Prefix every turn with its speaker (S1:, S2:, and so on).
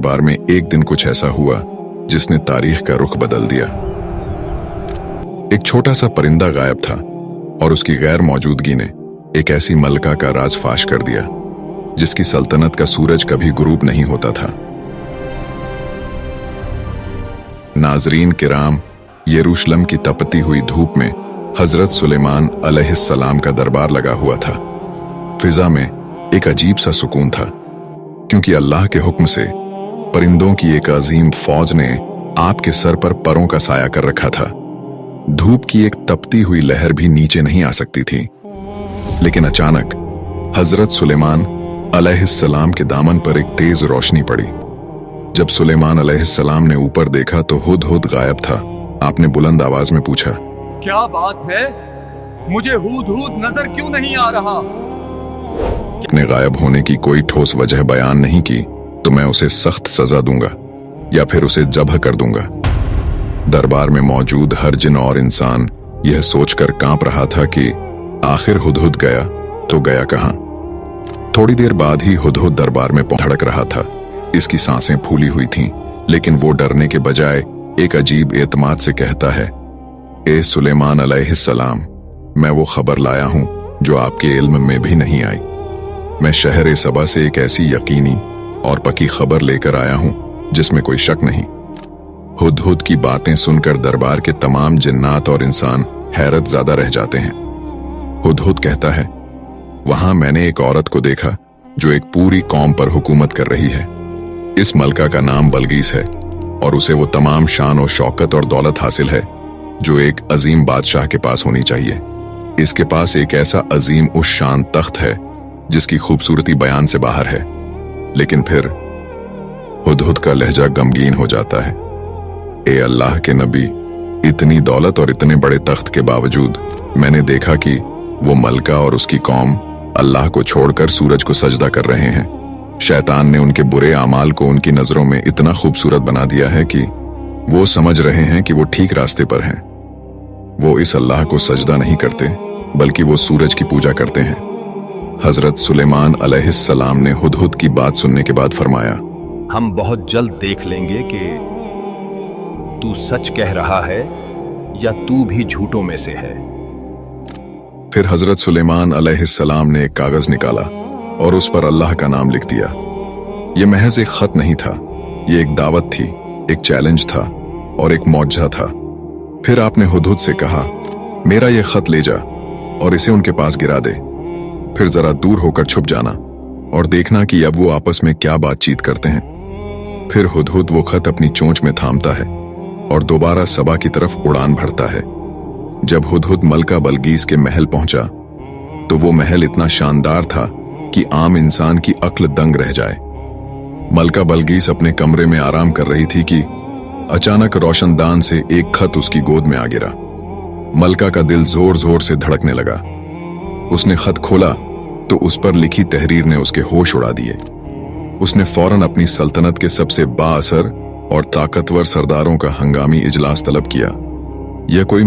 S1: बार में एक दिन कुछ ऐसा हुआ जिसने तारीख का रुख बदल दिया। एक छोटा सा परिंदा गायब था और उसकी गैर मौजूदगी ने एक ऐसी मलका का राज फाश कर दिया जिसकी सल्तनत का सूरज कभी गुरूब नहीं होता था। नाजरीन किराम, यरूशलेम की तपती हुई धूप में हजरत सुलेमान अलैहिस्सलाम का दरबार लगा हुआ था। फिजा में एक अजीब सा सुकून था, क्योंकि अल्लाह के हुक्म से परिंदों की एक अजीम फौज ने आपके सर पर परों का साया कर रखा था। धूप की एक तपती हुई लहर भी नीचे नहीं आ सकती थी। लेकिन अचानक हजरत सुलेमान अलैहिस्सलाम के दामन पर एक तेज रोशनी पड़ी। जब सुलेमान अलैहिस्सलाम ने ऊपर देखा तो हुदहुद गायब था। आपने बुलंद आवाज में पूछा,
S2: क्या बात है? मुझे हुदहुद नजर क्यों नहीं आ रहा?
S1: अपने गायब होने की कोई ठोस वजह बयान नहीं की तो मैं उसे सख्त सजा दूंगा या फिर उसे जब्ह कर दूंगा। दरबार में मौजूद हर जिन और इंसान यह सोचकर कांप रहा था कि आखिर हुदहुद गया तो गया कहां। थोड़ी देर बाद ही हुदहुद दरबार में धड़क रहा था। इसकी सांसें फूली हुई थीं, लेकिन वो डरने के बजाय एक अजीब एतमाद से कहता है, ए सुलेमान अलैहिस्सलाम, मैं वो खबर लाया हूं जो आपके इल्म में भी नहीं आई। मैं शहर सबा से एक ऐसी यकीनी और पक्की खबर लेकर आया हूं जिसमें कोई शक नहीं। हुदहुद की बातें सुनकर दरबार के तमाम जिन्नात और इंसान हैरत ज़्यादा रह जाते हैं। हुदहुद कहता है, वहां मैंने एक औरत को देखा जो एक पूरी कौम पर हुकूमत कर रही है। इस मलका का नाम बल्गीस है और उसे वो तमाम शान और शौकत और दौलत हासिल है जो एक अजीम बादशाह के पास होनी चाहिए। इसके पास एक ऐसा अजीम उस शान तख्त है जिसकी खूबसूरती बयान से बाहर है। लेकिन फिर हुदहुद का लहजा गमगीन हो जाता है। ए अल्लाह के नबी, इतनी दौलत और इतने बड़े तख्त के बावजूद मैंने देखा कि वो मलका और उसकी कौम अल्लाह को छोड़कर सूरज को सजदा कर रहे हैं। शैतान ने उनके बुरे आमाल को उनकी नजरों में इतना खूबसूरत बना दिया है कि वो समझ रहे हैं कि वो ठीक रास्ते पर हैं। वो इस अल्लाह को सजदा नहीं करते बल्कि वो सूरज की पूजा करते हैं। हजरत सुलेमान अलैहिस्सलाम ने हुदहुद की बात सुनने के बाद फरमाया,
S3: हम बहुत जल्द देख लेंगे कि तू सच कह रहा है या तू भी झूठों में से है।
S1: फिर हजरत सुलेमान अलैहिस्सलाम ने एक कागज निकाला और उस पर अल्लाह का नाम लिख दिया। यह महज एक खत नहीं था, यह एक दावत थी, एक चैलेंज था और एक मौजज़ा था। फिर आपने हुदहुद से कहा, मेरा यह खत ले जा और इसे उनके पास गिरा दे। फिर जरा दूर होकर छुप जाना और देखना कि अब वो आपस में क्या बातचीत करते हैं। फिर हुदहुद वो खत अपनी चोंच में थामता है और दोबारा सबा की तरफ उड़ान भरता है। जब हुदहुद मलका बल्गीस के महल पहुंचा तो वो महल इतना शानदार था कि आम इंसान की अक्ल दंग रह जाए। मलका बल्गीस अपने कमरे में आराम कर रही थी कि अचानक रोशनदान से एक खत उसकी गोद में आ गिरा। मलका का दिल जोर जोर से धड़कने लगा। उसने खत खोला तो उस पर लिखी तहरीर ने उसके होश उड़ा दिए। उसने फौरन अपनी सल्तनत के सबसे बाअसर और ताकतवर सरदारों का हंगामी इजलास तलब किया। यह कोई